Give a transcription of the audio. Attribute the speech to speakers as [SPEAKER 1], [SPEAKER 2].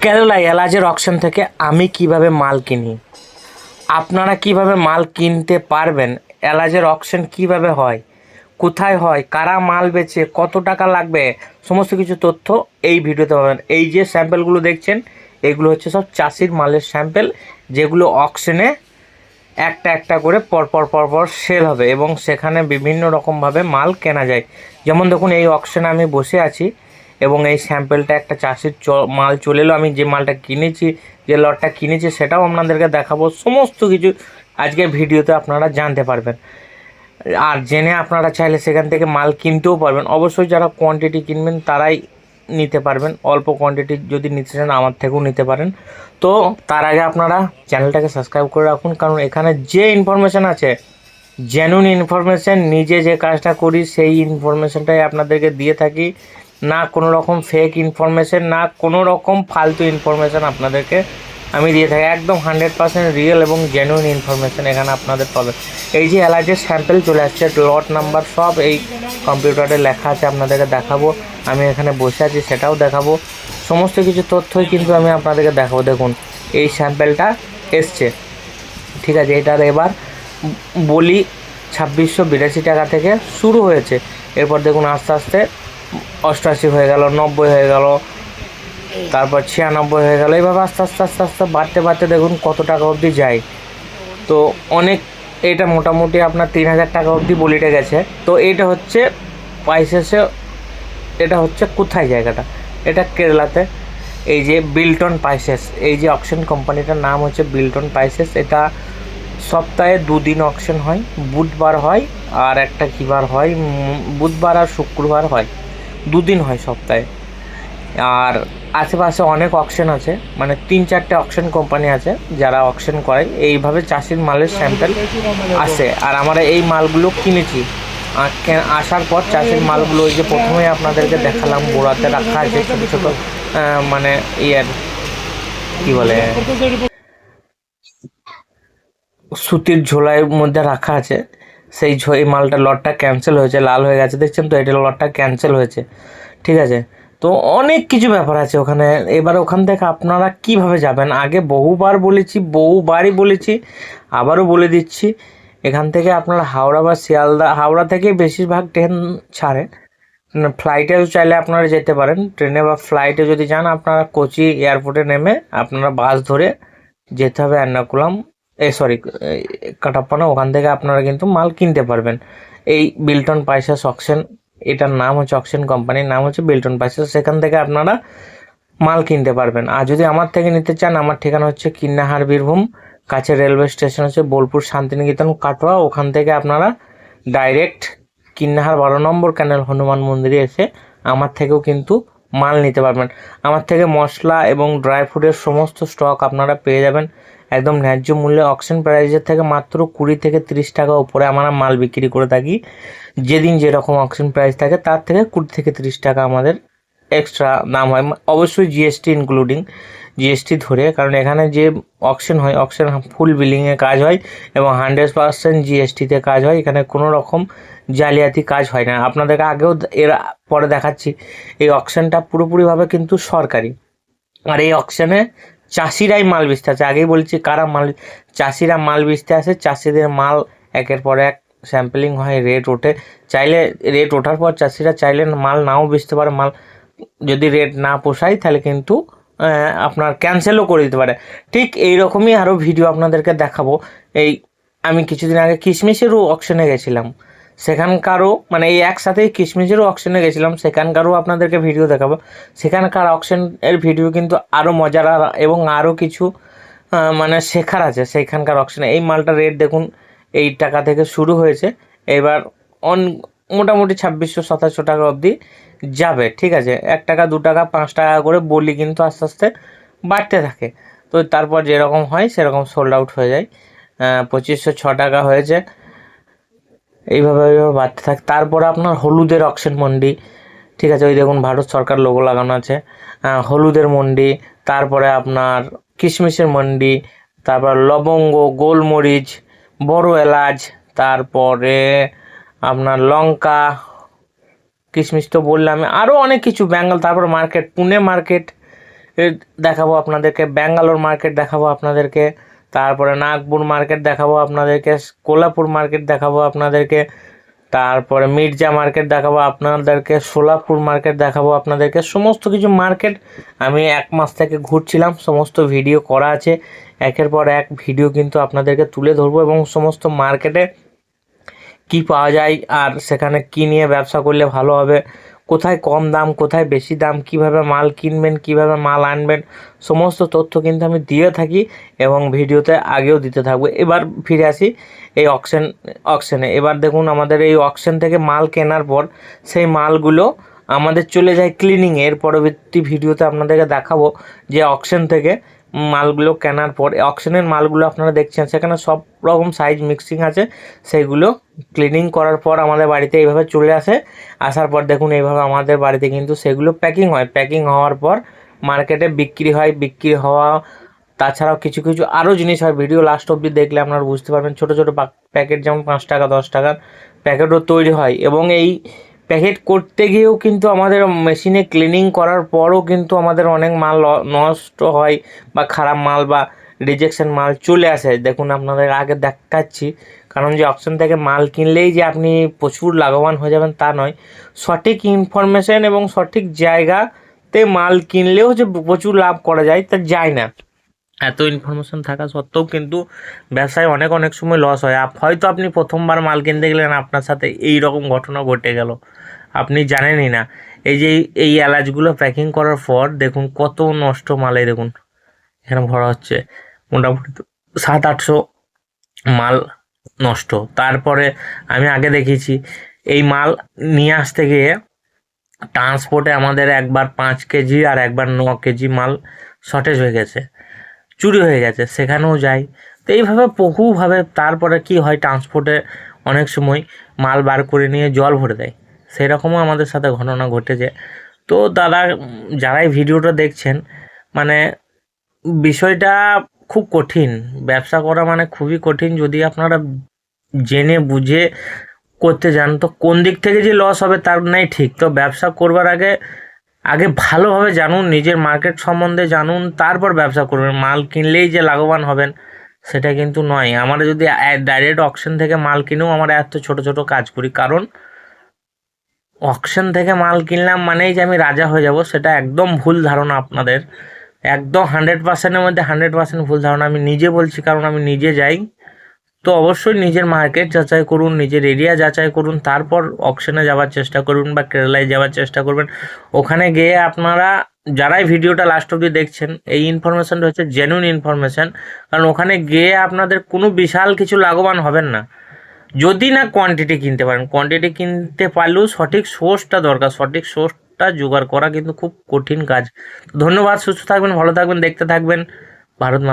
[SPEAKER 1] কেরালায় এলাচের অকশন থেকে আমি কিভাবে মাল কিনি, আপনারা কিভাবে মাল কিনতে পারবেন, এলাচের অকশন কিভাবে হয়, কোথায় হয়, কারা মাল বেচে, কত টাকা লাগবে, সমস্ত কিছু তথ্য এই ভিডিওতে পাবেন। এই যে স্যাম্পেলগুলো দেখছেন এগুলো হচ্ছে সব চাষির মালের স্যাম্পেল, যেগুলো অকশনে একটা একটা করে পরপর সেল হবে এবং সেখানে বিভিন্ন রকমভাবে মাল কেনা যায়। যেমন দেখুন এই অকশনে আমি বসে আছি এবং এই স্যাম্পেলটা একটা চাষির মাল চলে এলো। আমি যে মালটা কিনেছি, যে লটটা কিনেছি সেটাও আপনাদেরকে দেখাবো। সমস্ত কিছু আজকের ভিডিওতে আপনারা জানতে পারবেন আর জেনে আপনারা চাইলে সেখান থেকে মাল কিনতেও পারবেন। অবশ্যই যারা কোয়ান্টিটি কিনবেন তারাই নিতে পারবেন, অল্প কোয়ান্টিটি যদি নিতে চান আমার থেকেও নিতে পারেন। তো তার আগে আপনারা চ্যানেলটাকে সাবস্ক্রাইব করে রাখুন, কারণ এখানে যে ইনফরমেশান আছে জেনুইন ইনফরমেশান, নিজে যে কাজটা করি সেই ইনফরমেশানটাই আপনাদেরকে দিয়ে থাকি, না কোনো রকম ফেক ইনফরমেশান, না কোনো রকম ফালতু ইনফরমেশান আপনাদেরকে আমি দিয়ে থাকি। একদম 100% রিয়েল এবং জেনুইন ইনফরমেশান এখানে আপনাদের পাবেন। এই যে এলাচের স্যাম্পেল চলে আসছে, লট নাম্বার সব এই কম্পিউটারে লেখা আছে, আপনাদেরকে দেখাবো। আমি এখানে বসে আছি সেটাও দেখাবো, সমস্ত কিছু তথ্যই কিন্তু আমি আপনাদেরকে দেখাবো। দেখুন এই স্যাম্পেলটা এসছে, ঠিক আছে। এটার এবার বলি 2682 টাকা থেকে শুরু হয়েছে, এরপর দেখুন আস্তে আস্তে 88 হয়ে গেল, 90 হয়ে গেল, তারপর 96 হয়ে গেল, এইভাবে আস্তে আস্তে আস্তে আস্তে বাড়তে বাড়তে দেখুন কত টাকা অবধি যায়। তো অনেক, এটা মোটামুটি আপনার 3000 টাকা অবধি বলিটা গেছে। তো এটা হচ্ছে পাইসেসে, এটা হচ্ছে কোথায় জায়গাটা, এটা কেরালাতে। এই যে বিল্টন পাইসেস, এই যে অকশন কোম্পানিটার নাম হচ্ছে বিল্টন পাইসেস। এটা সপ্তাহে 2 দিন অকশন হয়, বুধবার হয় আর একটা কী বার হয়, বুধবার আর শুক্রবার হয়, 2 দিন হয় সপ্তাহে। আর আশেপাশে অনেক অকশন আছে, মানে 3-4টে অকশন কোম্পানি আছে যারা অকশন করে। এইভাবে চাষির মালের স্যাম্পেল আসে আর আমরা এই মালগুলো কিনেছি। আসার পর চাষির মালগুলো, ওই যে প্রথমে আপনাদেরকে দেখালাম বোড়াতে রাখা আছে ছোটো ছোটো, মানে ইয়ের কী বলে, সুতির ঝোলার মধ্যে রাখা আছে। সেই এই মালটা লটটা ক্যান্সেল হয়েছে, লাল হয়ে গেছে দেখছেন তো, এটা লটটা ক্যান্সেল হয়েছে, ঠিক আছে। তো অনেক কিছু ব্যাপার আছে ওখানে। এবার ওখান থেকে আপনারা কিভাবে যাবেন, আগে বহুবার বলেছি, বহুবারই বলেছি, আবারও বলে দিচ্ছি। এখান থেকে আপনারা হাওড়া বা শিয়ালদা, হাওড়া থেকে বেশিরভাগ ট্রেন ছাড়ে, ফ্লাইটেও চাইলে আপনারা যেতে পারেন। ট্রেনে বা ফ্লাইটে যদি যান আপনারা কোচি এয়ারপোর্টে নেমে আপনারা বাস ধরে যেতে হবে এর্নাকুলাম, কাটাপ্পানা। ওখান থেকে আপনারা কিন্তু মাল কিনতে পারবেন। এই বিল্টন পাইসেস অকশন, এটার নাম হচ্ছে, অকশন কোম্পানির নাম হচ্ছে বিল্টন পাইসেস। সেখান থেকে আপনারা মাল কিনতে পারবেন। আর যদি আমার থেকে নিতে চান, আমার ঠিকানা হচ্ছে কিন্নাহার, বীরভূম। কাছে রেলওয়ে স্টেশন হচ্ছে বোলপুর শান্তিনিকেতন কাটোয়া। ওখান থেকে আপনারা ডাইরেক্ট কিন্নাহার 12 নম্বর ক্যানেল হনুমান মন্দিরে এসে আমার থেকেও কিন্তু মাল নিতে পারবেন। আমার থেকে মশলা এবং ড্রাই ফ্রুটের সমস্ত স্টক আপনারা পেয়ে যাবেন একদম ন্যায্য মূল্যে। অকশন প্রাইসের থেকে মাত্র 20 থেকে 30 টাকা উপরে আমরা মাল বিক্রি করে থাকি। যেদিন যেরকম অকশন প্রাইস থাকে তার থেকে 20 থেকে 30 টাকা আমাদের এক্সট্রা দাম হয়, অবশ্যই জিএসটি ইনক্লুডিং, জিএসটি ধরে। কারণ এখানে যে অকশন হয়, অকশন ফুল বিলিংয়ে কাজ হয় এবং 100% জিএসটিতে কাজ হয়। এখানে কোনো রকম জালিয়াতি কাজ হয় না। আপনাদেরকে আগেও এর পরে দেখাচ্ছি, এই অকশনটা পুরোপুরিভাবে কিন্তু সরকারি। আর এই অকশনে চাষিরাই মাল বেচতে আসে। আগেই বলছি কারা মাল, চাষিরা মাল বেচতে আসে। চাষিদের মাল একের পর এক স্যাম্পলিং হয়, রেট ওঠে। চাইলে রেট ওঠার পর চাষিরা চাইলে মাল নাও বেচতে পারে। মাল যদি রেট না পোষায় তাহলে কিন্তু আপনার ক্যান্সেলও করে দিতে পারে। ঠিক এই রকমই আরও ভিডিও আপনাদেরকে দেখাবো। এই আমি কিছুদিন আগে কিশমিশেরও অকশনে গেছিলাম, সেখানকারও, মানে এই একসাথেই কিশমিশেরও অকশনে গেছিলাম, সেখানকারও আপনাদেরকে ভিডিও দেখাবো। সেখানকার অকশনের ভিডিও কিন্তু আরও মজার এবং আরও কিছু মানে শেখার আছে সেইখানকার অকশনে। এই মালটার রেট দেখুন, এই টাকা থেকে শুরু হয়েছে, এবার মোটামুটি 2600-2700 টাকা অবধি যাবে, ঠিক আছে। 1 টাকা 2 টাকা 5 টাকা করে বলি কিন্তু আস্তে আস্তে বাড়তে থাকে। তো তারপর যেরকম হয় সেরকম সোল্ড আউট হয়ে যায়। 2506 টাকা হয়েছে, এইভাবে বাড়তে থাকে। তারপরে আপনার হলুদের অকশন মন্ডি, ঠিক আছে, ওই দেখুন ভারত সরকার লোগো লাগানো আছে, হলুদের মন্ডি। তারপরে আপনার কিশমিশের মন্ডি, তারপর লবঙ্গ, গোলমরিচ, বড় এলাচ, তারপরে আপনার লঙ্কা, কিশমিশ তো বললাম, আরও অনেক কিছু, বেঙ্গল। তারপর মার্কেট, পুনে মার্কেট, দেখাবো আপনাদেরকে, ব্যাঙ্গালোর মার্কেট দেখাবো আপনাদেরকে, তারপরে নাগপুর মার্কেট দেখাবো আপনাদেরকে, কোল্হাপুর মার্কেট দেখাবো আপনাদেরকে, তারপরে মির্জা মার্কেট দেখাবো আপনাদেরকে, সোলাপুর মার্কেট দেখাবো আপনাদেরকে। সমস্ত কিছু মার্কেট আমি 1 মাস থেকে ঘুরছিলাম, সমস্ত ভিডিও করা আছে, একের পর এক ভিডিও কিন্তু আপনাদেরকে তুলে ধরবো এবং সমস্ত মার্কেটে কি পাওয়া যায় আর সেখানে কি নিয়ে ব্যবসা করলে ভালো হবে, কোথায় কম দাম কোথায় বেশি দাম, কিভাবে মাল কিনবেন কিভাবে মাল আনবেন, সমস্ত তথ্য কিন্তু আমি দিয়ে থাকি এবং ভিডিওতে আগেও দিতে থাকবো। এবার ফিরে আসি এই অকশনে। এবার দেখুন আমাদের এই অকশন থেকে মাল কেনার পর সেই মালগুলো আমাদের চলে যায় ক্লিনিংয়ে। এর পরবর্তী ভিডিওতে আপনাদেরকে দেখাবো যে অকশন থেকে মালগুলো কেনার পর অকশনের মালগুলো আপনারা দেখছেন সেখানে সব রকম সাইজ মিক্সিং আছে, সেইগুলো ক্লিনিং করার পর আমাদের বাড়িতে এইভাবে চলে আসে। আসার পর দেখুন এইভাবে আমাদের বাড়িতে কিন্তু সেগুলো প্যাকিং হয়, প্যাকিং হওয়ার পর মার্কেটে বিক্রি হয়। বিক্রি হওয়া তাছাড়াও কিছু কিছু আরও জিনিস হয়, ভিডিও লাস্ট অবধি দেখলে আপনারা বুঝতে পারবেন। ছোটো ছোটো প্যাকেট যেমন 5 টাকা 10 টাকার প্যাকেটও তৈরি হয় এবং এই প্যাকেট করতে গিয়েও কিন্তু আমাদের মেশিনে ক্লিনিং করার পরও কিন্তু আমাদের অনেক মাল নষ্ট হয় বা খারাপ মাল বা রিজেকশন মাল চলে আসে। দেখুন আপনাদের আগে দেখাচ্ছি, কারণ যে অপশন থেকে মাল কিনলেই যে আপনি প্রচুর লাভবান হয়ে যাবেন তা নয়, সঠিক ইনফরমেশন এবং সঠিক জায়গাতে মাল কিনলেও যে প্রচুর লাভ করা যায় তা যায় না। এত ইনফরমেশন থাকা সত্ত্বেও কিন্তু ব্যবসায় অনেক অনেক সময় লস হয়। হয়তো আপনি প্রথমবার মাল কিনতে গেলেন, আপনার সাথে এই রকম ঘটনা ঘটে গেল, আপনি জানেনই না। এই যে এই এলাচগুলো প্যাকিং করার পর দেখুন কত নষ্ট মাল, এই দেখুন এখানে ভরা হচ্ছে মোটামুটি 700-800 মাল নষ্ট। তারপরে আমি আগে দেখেছি এই মাল নিয়ে আসতে গিয়ে ট্রান্সপোর্টে আমাদের একবার 5 কেজি আর একবার 9 কেজি মাল শর্টেজ হয়ে গেছে, চুরি হয়ে গেছে, সেখানেও যাই। তো এইভাবে বহুভাবে তারপরে কি হয়, ট্রান্সপোর্টে অনেক সময় মাল বার করে নিয়ে জল ভরে দেয়, সেরকমও আমাদের সাথে ঘটনা ঘটেছে। তো দাদা যারাই ভিডিওটা দেখছেন, মানে বিষয়টা খুব কঠিন, ব্যবসা করা মানে খুবই কঠিন। যদি আপনারা জেনে বুঝে করতে যান তো কোন দিক থেকে যে লস হবে তার নাই ঠিক। তো ব্যবসা করবার আগে আগে ভালোভাবে জানুন, নিজের মার্কেট সম্বন্ধে জানুন, তারপর ব্যবসা করবেন। মাল কিনলেই যে লাভবান হবেন সেটা কিন্তু নয়। আমরা যদি ডাইরেক্ট অকশন থেকে মাল কিনেও আমরা এত ছোট ছোট কাজ করি, কারণ অকশন থেকে মাল কিনলাম মানেই যে আমি রাজা হয়ে যাব, সেটা একদম ভুল ধারণা আপনাদের, একদম 100%-এর মধ্যে 100% ভুল ধারণা। আমি নিজে বলছি, কারণ আমি নিজে যাই। তো অবশ্যই নিজের মার্কেট যাচাই করুন, নিজের এরিয়া যাচাই করুন, তারপর অকশনে যাওয়ার চেষ্টা করুন বা কেরালায় যাওয়ার চেষ্টা করবেন। ওখানে গিয়ে আপনারা যারাই ভিডিওটা লাস্ট অবধি দেখছেন, এই ইনফরমেশানটা হচ্ছে জেনুইন ইনফরমেশান, কারণ ওখানে গিয়ে আপনাদের কোনো বিশাল কিছু লাভবান হবেন না যদি না কোয়ান্টিটি কিনতে পারেন। কোয়ান্টিটি কিনতে পারলেও সঠিক সোর্সটা দরকার, সঠিক সোর্সটা জোগাড় করা কিন্তু খুব কঠিন কাজ। ধন্যবাদ, সুস্থ থাকবেন, ভালো থাকবেন, দেখতে থাকবেন ভারত মাতা।